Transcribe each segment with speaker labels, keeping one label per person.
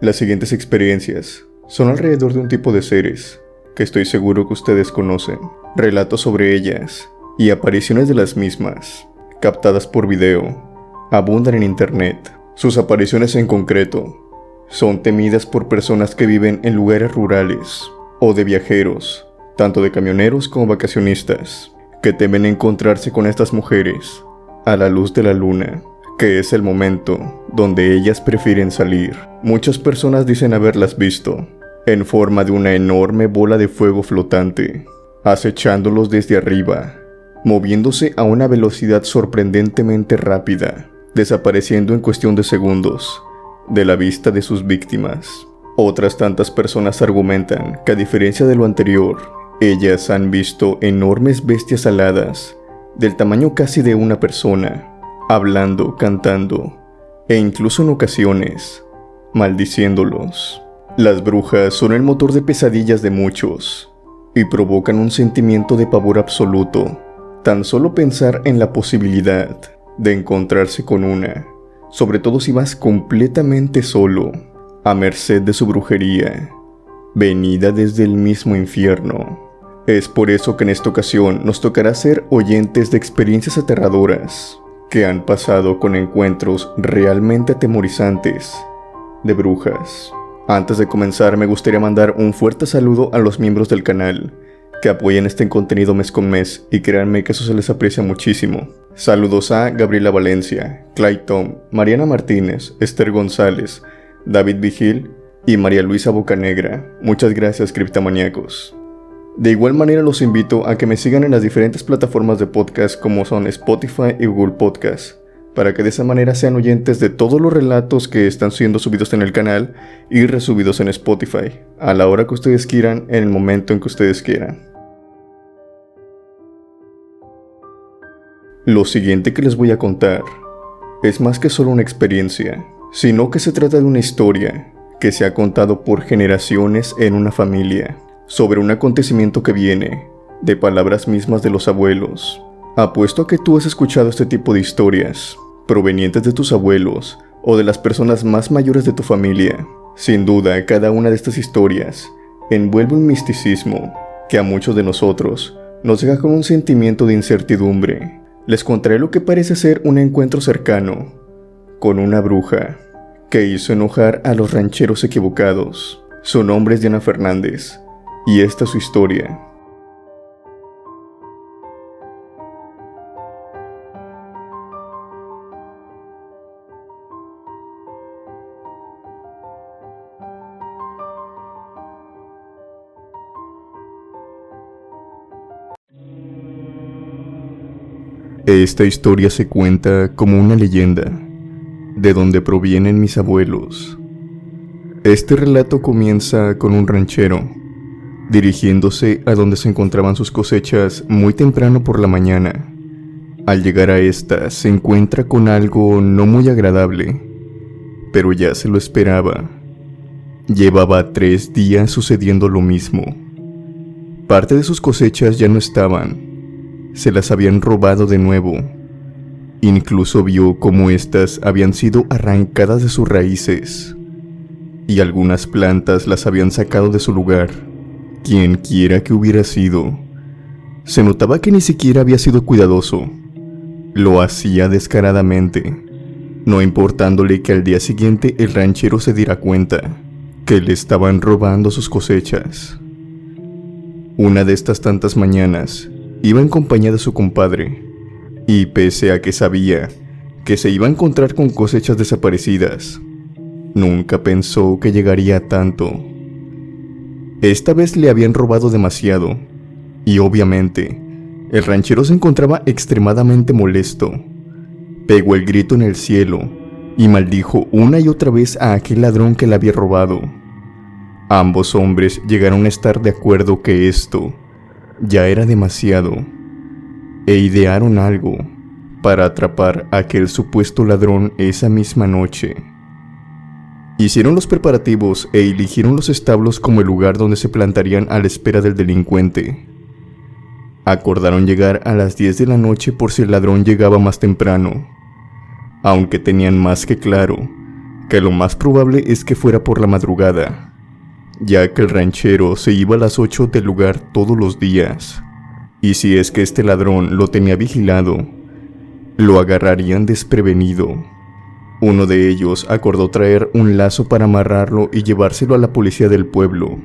Speaker 1: Las siguientes experiencias son alrededor de un tipo de seres que estoy seguro que ustedes conocen. Relatos sobre ellas y apariciones de las mismas, captadas por video, abundan en internet. Sus apariciones en concreto son temidas por personas que viven en lugares rurales o de viajeros, tanto de camioneros como vacacionistas, que temen encontrarse con estas mujeres a la luz de la luna, que es el momento donde ellas prefieren salir. Muchas personas dicen haberlas visto en forma de una enorme bola de fuego flotante, acechándolos desde arriba, moviéndose a una velocidad sorprendentemente rápida, desapareciendo en cuestión de segundos de la vista de sus víctimas. Otras tantas personas argumentan que, a diferencia de lo anterior, ellas han visto enormes bestias aladas del tamaño casi de una persona, hablando, cantando e incluso en ocasiones maldiciéndolos. Las brujas son el motor de pesadillas de muchos y provocan un sentimiento de pavor absoluto tan solo pensar en la posibilidad de encontrarse con una, sobre todo si vas completamente solo, a merced de su brujería, venida desde el mismo infierno. Es por eso que en esta ocasión nos tocará ser oyentes de experiencias aterradoras que han pasado con encuentros realmente atemorizantes de brujas. Antes de comenzar, me gustaría mandar un fuerte saludo a los miembros del canal que apoyan este contenido mes con mes, y créanme que eso se les aprecia muchísimo. Saludos a Gabriela Valencia, Clayton, Mariana Martínez, Esther González, David Vigil y María Luisa Bocanegra. Muchas gracias, criptomaníacos. De igual manera los invito a que me sigan en las diferentes plataformas de podcast como son Spotify y Google Podcast, para que de esa manera sean oyentes de todos los relatos que están siendo subidos en el canal y resubidos en Spotify, a la hora que ustedes quieran, en el momento en que ustedes quieran. Lo siguiente que les voy a contar es más que solo una experiencia, sino que se trata de una historia que se ha contado por generaciones en una familia, sobre un acontecimiento que viene de palabras mismas de los abuelos. Apuesto a que tú has escuchado este tipo de historias, provenientes de tus abuelos o de las personas más mayores de tu familia. Sin duda, cada una de estas historias envuelve un misticismo que a muchos de nosotros nos deja con un sentimiento de incertidumbre. Les contaré lo que parece ser un encuentro cercano con una bruja que hizo enojar a los rancheros equivocados. Su nombre es Diana Fernández y esta es su historia. Esta historia se cuenta como una leyenda, de donde provienen mis abuelos. Este relato comienza con un ranchero dirigiéndose a donde se encontraban sus cosechas muy temprano por la mañana. Al llegar a esta, se encuentra con algo no muy agradable, pero ya se lo esperaba. Llevaba 3 días sucediendo lo mismo. Parte de sus cosechas ya no estaban. Se las habían robado de nuevo. Incluso vio cómo éstas habían sido arrancadas de sus raíces, y algunas plantas las habían sacado de su lugar. Quien quiera que hubiera sido, se notaba que ni siquiera había sido cuidadoso. Lo hacía descaradamente, no importándole que al día siguiente el ranchero se diera cuenta que le estaban robando sus cosechas. Una de estas tantas mañanas, iba en compañía de su compadre, y pese a que sabía que se iba a encontrar con cosechas desaparecidas, nunca pensó que llegaría a tanto. Esta vez le habían robado demasiado, y obviamente, el ranchero se encontraba extremadamente molesto. Pegó el grito en el cielo y maldijo una y otra vez a aquel ladrón que le había robado. Ambos hombres llegaron a estar de acuerdo que esto ya era demasiado, e idearon algo para atrapar a aquel supuesto ladrón esa misma noche. Hicieron los preparativos e eligieron los establos como el lugar donde se plantarían a la espera del delincuente. Acordaron llegar a las 10 de la noche por si el ladrón llegaba más temprano, aunque tenían más que claro que lo más probable es que fuera por la madrugada, ya que el ranchero se iba a las 8 del lugar todos los días, y si es que este ladrón lo tenía vigilado, lo agarrarían desprevenido. Uno de ellos acordó traer un lazo para amarrarlo y llevárselo a la policía del pueblo.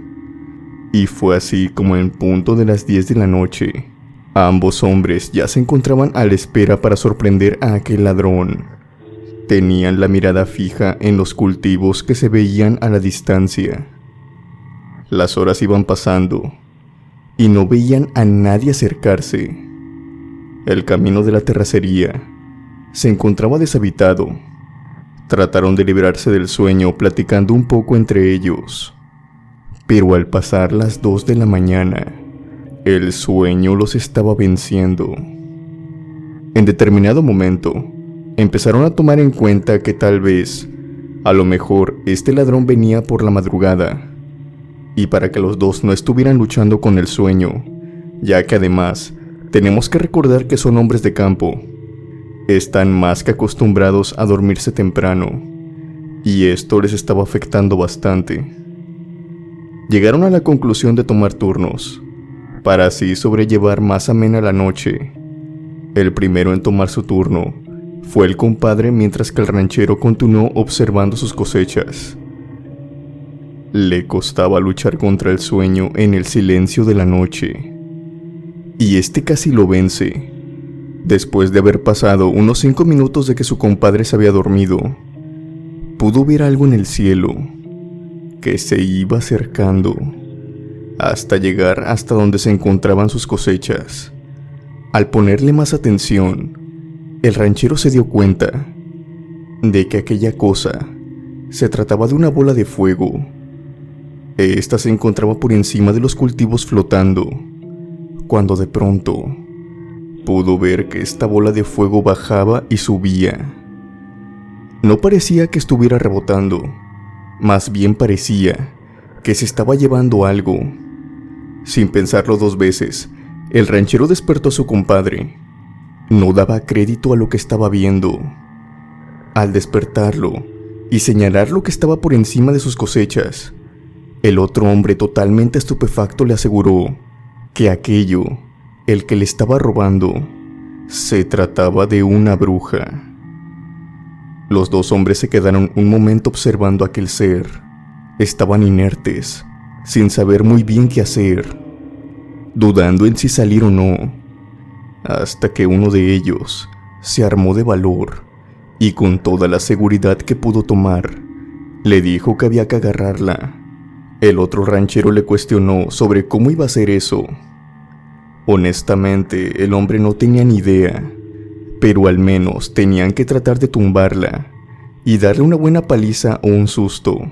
Speaker 1: Y fue así como en punto de las 10 de la noche, ambos hombres ya se encontraban a la espera para sorprender a aquel ladrón. Tenían la mirada fija en los cultivos que se veían a la distancia. Las horas iban pasando y no veían a nadie acercarse. El camino de la terracería se encontraba deshabitado. Trataron de librarse del sueño platicando un poco entre ellos, pero al pasar las 2 de la mañana, el sueño los estaba venciendo. En determinado momento, empezaron a tomar en cuenta que tal vez, a lo mejor, este ladrón venía por la madrugada, y para que los dos no estuvieran luchando con el sueño, ya que además, tenemos que recordar que son hombres de campo, están más que acostumbrados a dormirse temprano, y esto les estaba afectando bastante. Llegaron a la conclusión de tomar turnos, para así sobrellevar más amena la noche. El primero en tomar su turno fue el compadre, mientras que el ranchero continuó observando sus cosechas. Le costaba luchar contra el sueño en el silencio de la noche, y este casi lo vence. Después de haber pasado unos 5 minutos de que su compadre se había dormido, pudo ver algo en el cielo que se iba acercando hasta llegar hasta donde se encontraban sus cosechas. Al ponerle más atención, el ranchero se dio cuenta de que aquella cosa se trataba de una bola de fuego. Esta se encontraba por encima de los cultivos flotando, cuando de pronto pudo ver que esta bola de fuego bajaba y subía. No parecía que estuviera rebotando, más bien parecía que se estaba llevando algo. Sin pensarlo 2 veces, el ranchero despertó a su compadre. No daba crédito a lo que estaba viendo. Al despertarlo y señalar lo que estaba por encima de sus cosechas, el otro hombre, totalmente estupefacto, le aseguró que aquello, el que le estaba robando, se trataba de una bruja. Los 2 hombres se quedaron un momento observando a aquel ser. Estaban inertes, sin saber muy bien qué hacer, dudando en si salir o no, hasta que uno de ellos se armó de valor y, con toda la seguridad que pudo tomar, le dijo que había que agarrarla. El otro ranchero le cuestionó sobre cómo iba a hacer eso. Honestamente, el hombre no tenía ni idea, pero al menos tenían que tratar de tumbarla y darle una buena paliza o un susto,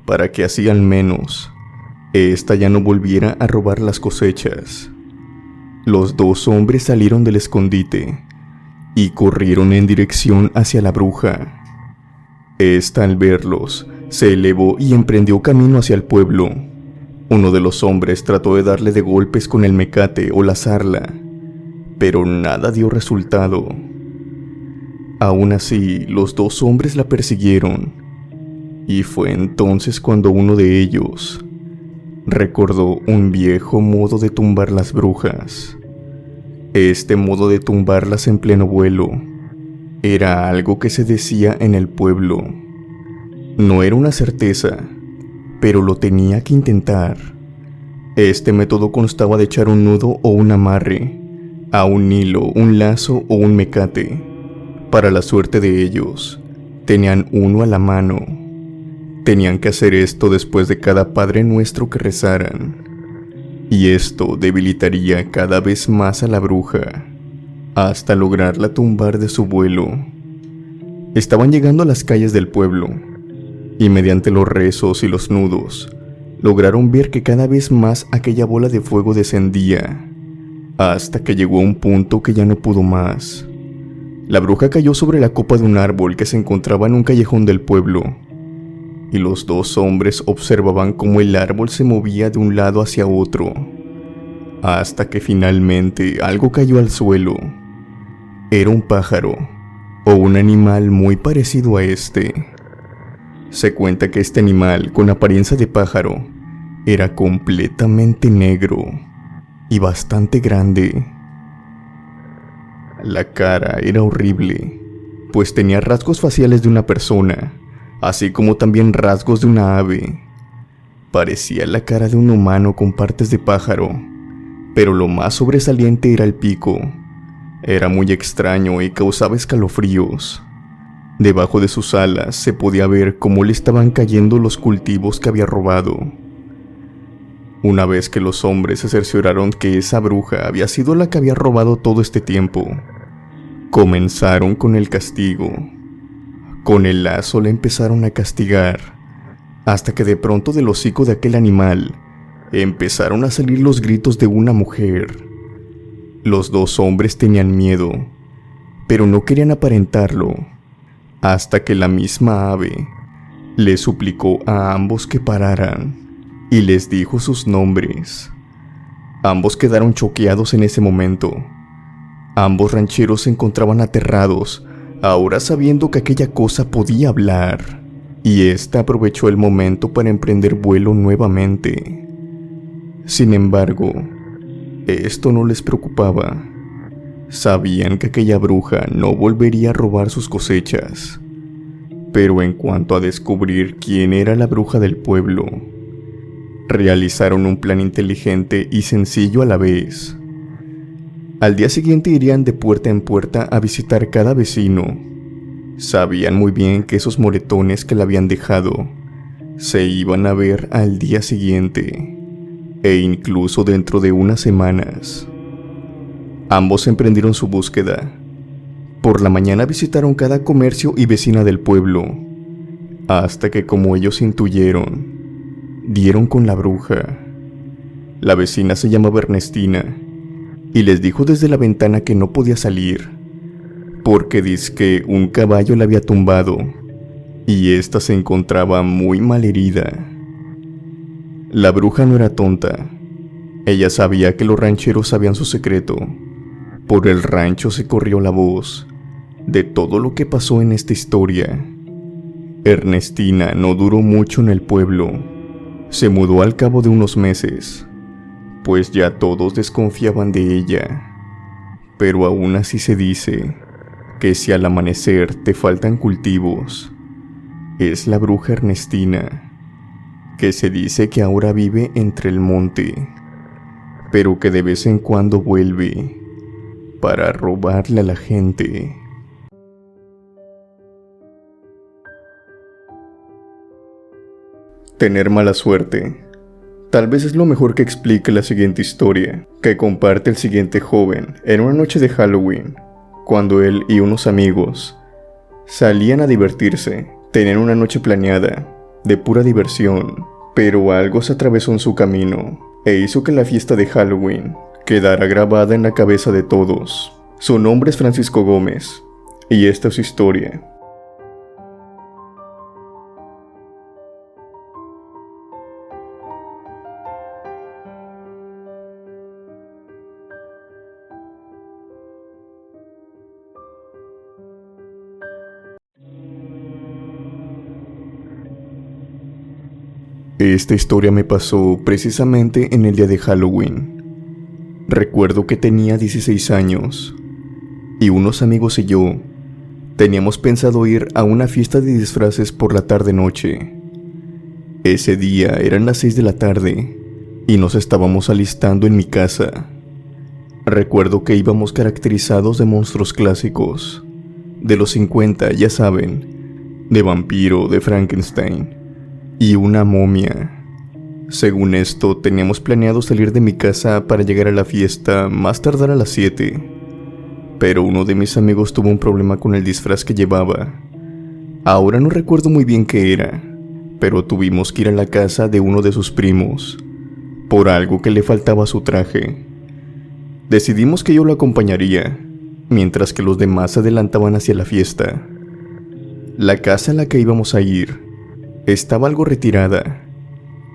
Speaker 1: para que así al menos esta ya no volviera a robar las cosechas. Los 2 hombres salieron del escondite y corrieron en dirección hacia la bruja. Esta, al verlos, se elevó y emprendió camino hacia el pueblo. Uno de los hombres trató de darle de golpes con el mecate o lazarla, pero nada dio resultado. Aún así, los 2 hombres la persiguieron, y fue entonces cuando uno de ellos recordó un viejo modo de tumbar las brujas. Este modo de tumbarlas en pleno vuelo era algo que se decía en el pueblo. No era una certeza, pero lo tenía que intentar. Este método constaba de echar un nudo o un amarre a un hilo, un lazo o un mecate. Para la suerte de ellos, tenían uno a la mano. Tenían que hacer esto después de cada Padre Nuestro que rezaran, y esto debilitaría cada vez más a la bruja, hasta lograrla tumbar de su vuelo. Estaban llegando a las calles del pueblo, y mediante los rezos y los nudos, lograron ver que cada vez más aquella bola de fuego descendía, hasta que llegó a un punto que ya no pudo más. La bruja cayó sobre la copa de un árbol que se encontraba en un callejón del pueblo, y los 2 hombres observaban cómo el árbol se movía de un lado hacia otro, hasta que finalmente algo cayó al suelo. Era un pájaro, o un animal muy parecido a este. Se cuenta que este animal, con apariencia de pájaro, era completamente negro y bastante grande. La cara era horrible, pues tenía rasgos faciales de una persona, así como también rasgos de una ave. Parecía la cara de un humano con partes de pájaro, pero lo más sobresaliente era el pico. Era muy extraño y causaba escalofríos. Debajo de sus alas se podía ver cómo le estaban cayendo los cultivos que había robado. Una vez que los hombres se cercioraron que esa bruja había sido la que había robado todo este tiempo, comenzaron con el castigo. Con el lazo le empezaron a castigar, hasta que de pronto del hocico de aquel animal empezaron a salir los gritos de una mujer. Los dos hombres tenían miedo, pero no querían aparentarlo, hasta que la misma ave les suplicó a ambos que pararan y les dijo sus nombres. Ambos quedaron choqueados en ese momento. Ambos rancheros se encontraban aterrados, ahora sabiendo que aquella cosa podía hablar, y ésta aprovechó el momento para emprender vuelo nuevamente. Sin embargo, esto no les preocupaba. Sabían que aquella bruja no volvería a robar sus cosechas. Pero en cuanto a descubrir quién era la bruja del pueblo, realizaron un plan inteligente y sencillo a la vez. Al día siguiente irían de puerta en puerta a visitar cada vecino. Sabían muy bien que esos moretones que le habían dejado se iban a ver al día siguiente, e incluso dentro de unas semanas. Ambos emprendieron su búsqueda. Por la mañana visitaron cada comercio y vecina del pueblo, hasta que, como ellos intuyeron, dieron con la bruja. La vecina se llamaba Ernestina, y les dijo desde la ventana que no podía salir, porque dizque un caballo la había tumbado, y ésta se encontraba muy mal herida. La bruja no era tonta. Ella sabía que los rancheros sabían su secreto. Por el rancho se corrió la voz de todo lo que pasó en esta historia. Ernestina no duró mucho en el pueblo. Se mudó al cabo de unos meses, pues ya todos desconfiaban de ella. Pero aún así se dice que si al amanecer te faltan cultivos, es la bruja Ernestina, que se dice que ahora vive entre el monte, pero que de vez en cuando vuelve para robarle a la gente. Tener mala suerte. Tal vez es lo mejor que explique la siguiente historia, que comparte el siguiente joven en una noche de Halloween, cuando él y unos amigos salían a divertirse. Tenían una noche planeada, de pura diversión, pero algo se atravesó en su camino e hizo que la fiesta de Halloween quedara grabada en la cabeza de todos. Su nombre es Francisco Gómez, y esta es su historia. Esta historia me pasó precisamente en el día de Halloween. Recuerdo que tenía 16 años y unos amigos y yo teníamos pensado ir a una fiesta de disfraces por la tarde-noche. Ese día eran las 6 de la tarde y nos estábamos alistando en mi casa. Recuerdo que íbamos caracterizados de monstruos clásicos, de los 50, ya saben, de vampiro, de Frankenstein y una momia. Según esto, teníamos planeado salir de mi casa para llegar a la fiesta más tardar a las 7. Pero uno de mis amigos tuvo un problema con el disfraz que llevaba. Ahora no recuerdo muy bien qué era, pero tuvimos que ir a la casa de uno de sus primos, por algo que le faltaba a su traje. Decidimos que yo lo acompañaría, mientras que los demás se adelantaban hacia la fiesta. La casa a la que íbamos a ir estaba algo retirada,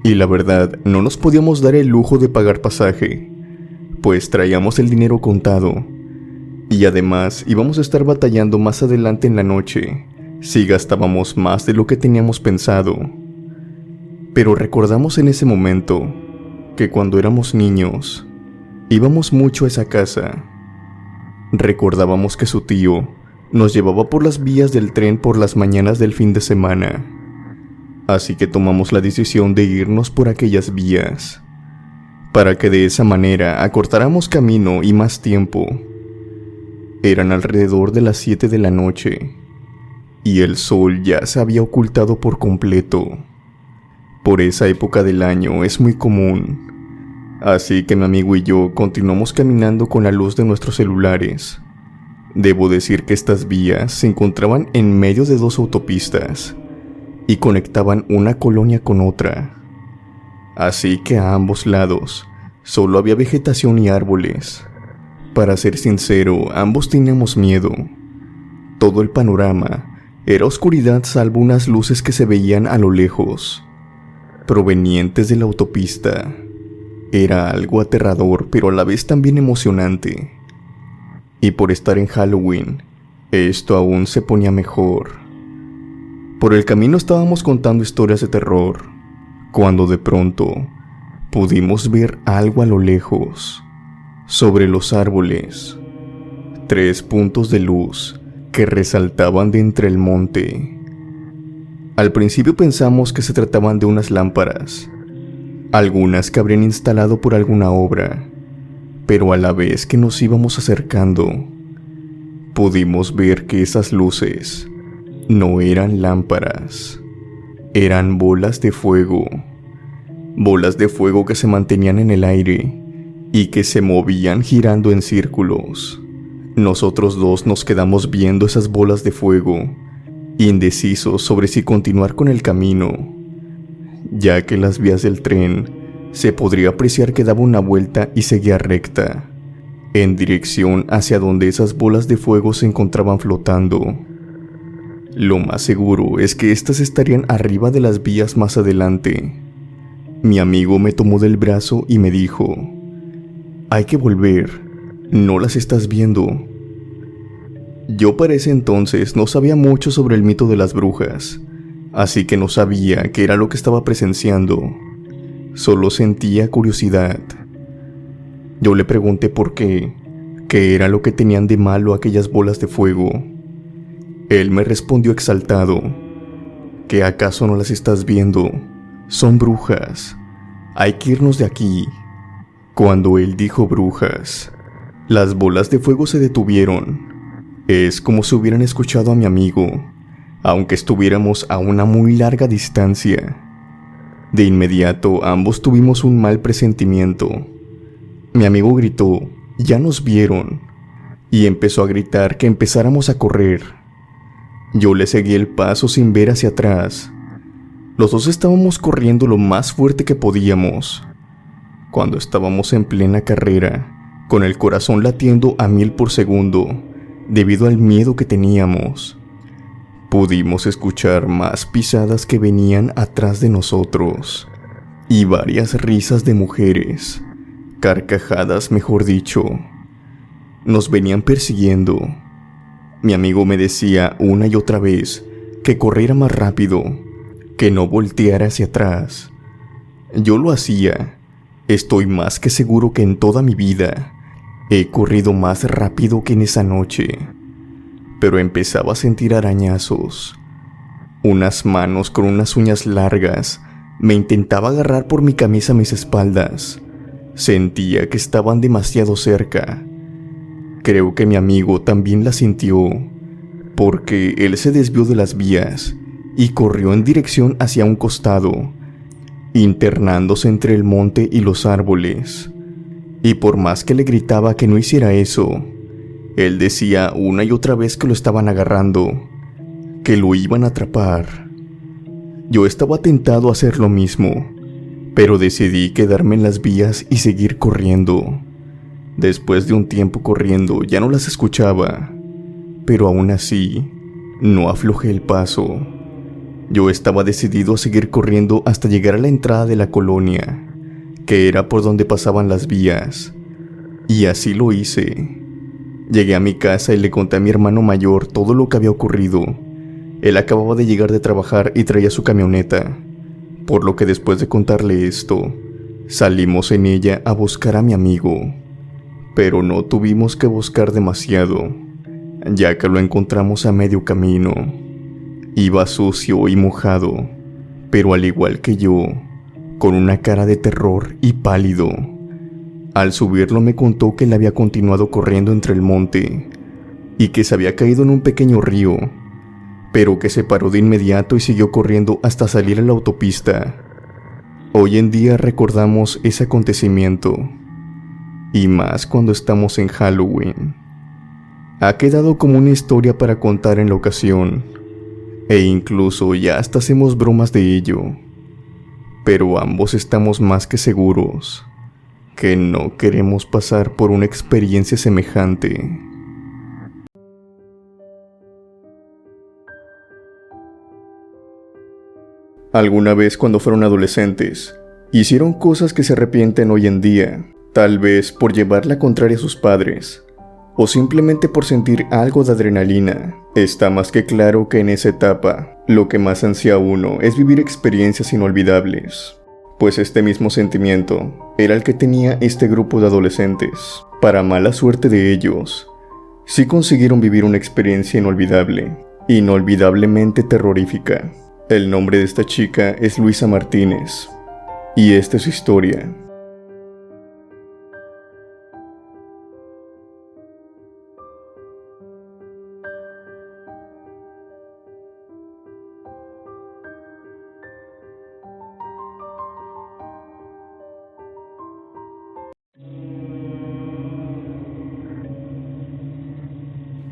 Speaker 1: y la verdad no nos podíamos dar el lujo de pagar pasaje, pues traíamos el dinero contado, y además íbamos a estar batallando más adelante en la noche Sí gastábamos más de lo que teníamos pensado, pero recordamos en ese momento que cuando éramos niños íbamos mucho a esa casa. Recordábamos que su tío nos llevaba por las vías del tren por las mañanas del fin de semana, así que tomamos la decisión de irnos por aquellas vías, para que de esa manera acortáramos camino y más tiempo. Eran alrededor de las 7 de la noche, y el sol ya se había ocultado por completo. Por esa época del año es muy común, así que mi amigo y yo continuamos caminando con la luz de nuestros celulares. Debo decir que estas vías se encontraban en medio de dos autopistas y conectaban una colonia con otra, así que a ambos lados solo había vegetación y árboles. Para ser sincero, ambos teníamos miedo. Todo el panorama era oscuridad salvo unas luces que se veían a lo lejos, provenientes de la autopista. Era algo aterrador, pero a la vez también emocionante. Y por estar en Halloween, esto aún se ponía mejor. Por el camino estábamos contando historias de terror, cuando de pronto pudimos ver algo a lo lejos. Sobre los árboles, 3 puntos de luz que resaltaban de entre el monte. Al principio pensamos que se trataban de unas lámparas, algunas que habrían instalado por alguna obra, pero a la vez que nos íbamos acercando, pudimos ver que esas luces no eran lámparas, eran bolas de fuego que se mantenían en el aire y que se movían girando en círculos. Nosotros dos nos quedamos viendo esas bolas de fuego, indecisos sobre si continuar con el camino, ya que las vías del tren se podría apreciar que daba una vuelta y seguía recta, en dirección hacia donde esas bolas de fuego se encontraban flotando. Lo más seguro es que éstas estarían arriba de las vías más adelante. Mi amigo me tomó del brazo y me dijo: «Hay que volver, ¿no las estás viendo?». Yo para ese entonces no sabía mucho sobre el mito de las brujas, así que no sabía qué era lo que estaba presenciando. Solo sentía curiosidad. Yo le pregunté por qué era lo que tenían de malo aquellas bolas de fuego. Él me respondió exaltado: «¿Que acaso no las estás viendo? Son brujas. Hay que irnos de aquí». Cuando él dijo brujas, las bolas de fuego se detuvieron. Es como si hubieran escuchado a mi amigo, aunque estuviéramos a una muy larga distancia. De inmediato ambos tuvimos un mal presentimiento. Mi amigo gritó: «¡Ya nos vieron!», y empezó a gritar que empezáramos a correr. Yo le seguí el paso sin ver hacia atrás. Los dos estábamos corriendo lo más fuerte que podíamos. Cuando estábamos en plena carrera, con el corazón latiendo a 1000 por segundo, debido al miedo que teníamos, pudimos escuchar más pisadas que venían atrás de nosotros, y varias risas de mujeres, carcajadas mejor dicho. Nos venían persiguiendo. Mi amigo me decía una y otra vez que corriera más rápido, que no volteara hacia atrás. Yo lo hacía. Estoy más que seguro que en toda mi vida he corrido más rápido que en esa noche. Pero empezaba a sentir arañazos. Unas manos con unas uñas largas me intentaba agarrar por mi camisa a mis espaldas. Sentía que estaban demasiado cerca. Creo que mi amigo también la sintió, porque él se desvió de las vías y corrió en dirección hacia un costado, internándose entre el monte y los árboles. Y por más que le gritaba que no hiciera eso, él decía una y otra vez que lo estaban agarrando, que lo iban a atrapar. Yo estaba tentado a hacer lo mismo, pero decidí quedarme en las vías y seguir corriendo. Después de un tiempo corriendo ya no las escuchaba, pero aún así no aflojé el paso. Yo estaba decidido a seguir corriendo hasta llegar a la entrada de la colonia, que era por donde pasaban las vías, y así lo hice. Llegué a mi casa y le conté a mi hermano mayor todo lo que había ocurrido. Él acababa de llegar de trabajar y traía su camioneta, por lo que después de contarle esto, salimos en ella a buscar a mi amigo, pero no tuvimos que buscar demasiado, ya que lo encontramos a medio camino. Iba sucio y mojado, pero al igual que yo, con una cara de terror y pálido. Al subirlo me contó que él había continuado corriendo entre el monte y que se había caído en un pequeño río, pero que se paró de inmediato y siguió corriendo hasta salir a la autopista. Hoy en día recordamos ese acontecimiento, y más cuando estamos en Halloween. Ha quedado como una historia para contar en la ocasión, e incluso ya hasta hacemos bromas de ello, pero ambos estamos más que seguros que no queremos pasar por una experiencia semejante. ¿Alguna vez cuando fueron adolescentes hicieron cosas que se arrepienten hoy en día? Tal vez por llevar la contraria a sus padres, o simplemente por sentir algo de adrenalina. Está más que claro que en esa etapa, lo que más ansía uno es vivir experiencias inolvidables. Pues este mismo sentimiento era el que tenía este grupo de adolescentes. Para mala suerte de ellos, sí consiguieron vivir una experiencia inolvidable, inolvidablemente terrorífica. El nombre de esta chica es Luisa Martínez, y esta es su historia.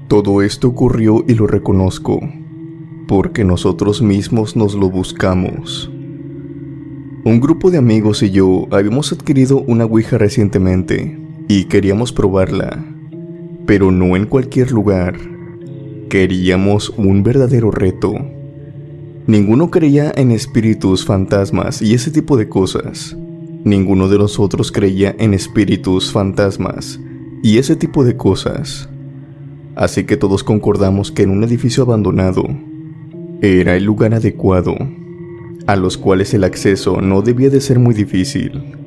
Speaker 1: Todo esto ocurrió y lo reconozco, porque nosotros mismos nos lo buscamos. Un grupo de amigos y yo habíamos adquirido una ouija recientemente y queríamos probarla, pero no en cualquier lugar. Queríamos un verdadero reto. Ninguno creía en espíritus, fantasmas y ese tipo de cosas. Ninguno de nosotros creía en espíritus, fantasmas y ese tipo de cosas. Así que todos concordamos que en un edificio abandonado era el lugar adecuado, a los cuales el acceso no debía de ser muy difícil,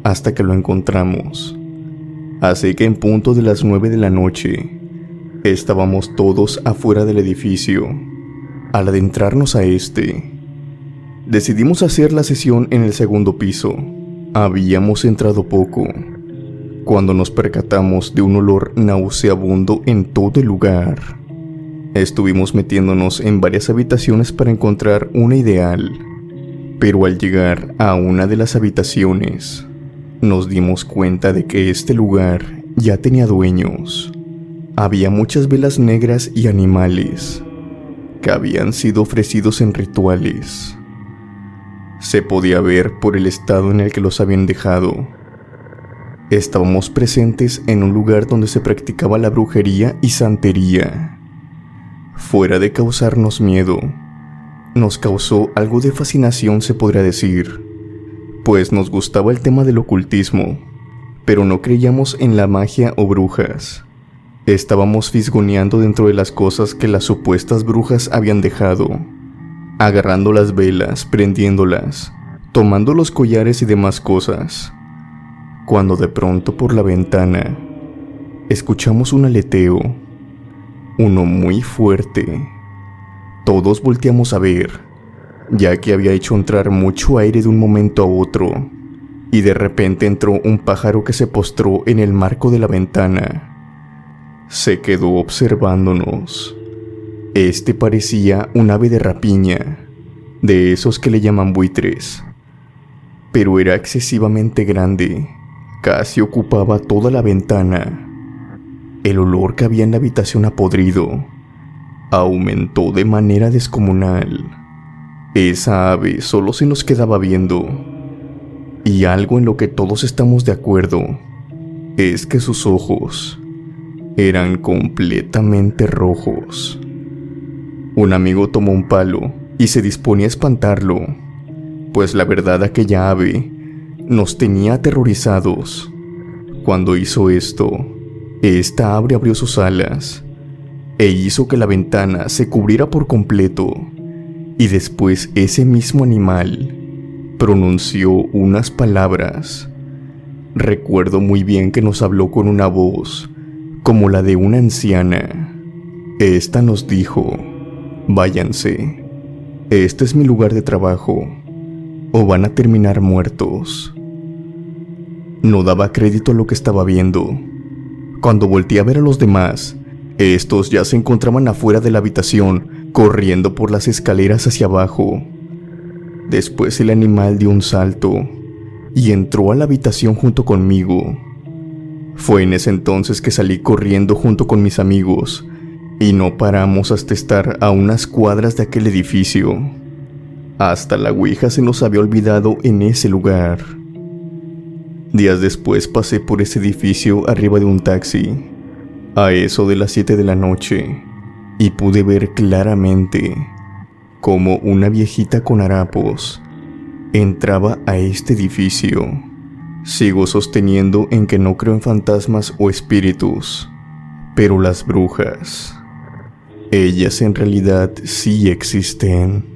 Speaker 1: hasta que lo encontramos. Así que en punto de las 9 de la noche, estábamos todos afuera del edificio. Al adentrarnos a decidimos hacer la sesión en el segundo piso. Habíamos entrado poco, cuando nos percatamos de un olor nauseabundo en todo el lugar. Estuvimos metiéndonos en varias habitaciones para encontrar una ideal, pero al llegar a una de las habitaciones, nos dimos cuenta de que este lugar ya tenía dueños. Había muchas velas negras y animales que habían sido ofrecidos en rituales. Se podía ver por el estado en el que los habían dejado. Estábamos presentes en un lugar donde se practicaba la brujería y santería. Fuera de causarnos miedo, nos causó algo de fascinación, se podría decir, pues nos gustaba el tema del ocultismo, pero no creíamos en la magia o brujas. Estábamos fisgoneando dentro de las cosas que las supuestas brujas habían dejado, agarrando las velas, prendiéndolas, tomando los collares y demás cosas, cuando de pronto por la ventana escuchamos un aleteo, uno muy fuerte. Todos volteamos a ver, ya que había hecho entrar mucho aire de un momento a otro, y de repente entró un pájaro que se postró en el marco de la ventana. Se quedó observándonos. Este parecía un ave de rapiña, de esos que le llaman buitres, pero era excesivamente grande, casi ocupaba toda la ventana. El olor que había en la habitación apodrido aumentó de manera descomunal. Esa ave solo se nos quedaba viendo, y algo en lo que todos estamos de acuerdo es que sus ojos eran completamente rojos. Un amigo tomó un palo y se disponía a espantarlo, pues la verdad aquella ave nos tenía aterrorizados. Cuando hizo esto, esta ave abrió sus alas e hizo que la ventana se cubriera por completo, y después ese mismo animal pronunció unas palabras. Recuerdo muy bien que nos habló con una voz como la de una anciana. Esta nos dijo: váyanse, este es mi lugar de trabajo, o van a terminar muertos. No daba crédito a lo que estaba viendo. Cuando volteé a ver a los demás, estos ya se encontraban afuera de la habitación, corriendo por las escaleras hacia abajo. Después el animal dio un salto y entró a la habitación junto conmigo. Fue en ese entonces que salí corriendo junto con mis amigos y no paramos hasta estar a unas cuadras de aquel edificio. Hasta la ouija se nos había olvidado en ese lugar. Días después pasé por ese edificio arriba de un taxi, a eso de las 7 de la noche, y pude ver claramente cómo una viejita con harapos entraba a este edificio. Sigo sosteniendo en que no creo en fantasmas o espíritus, pero las brujas, ellas en realidad sí existen.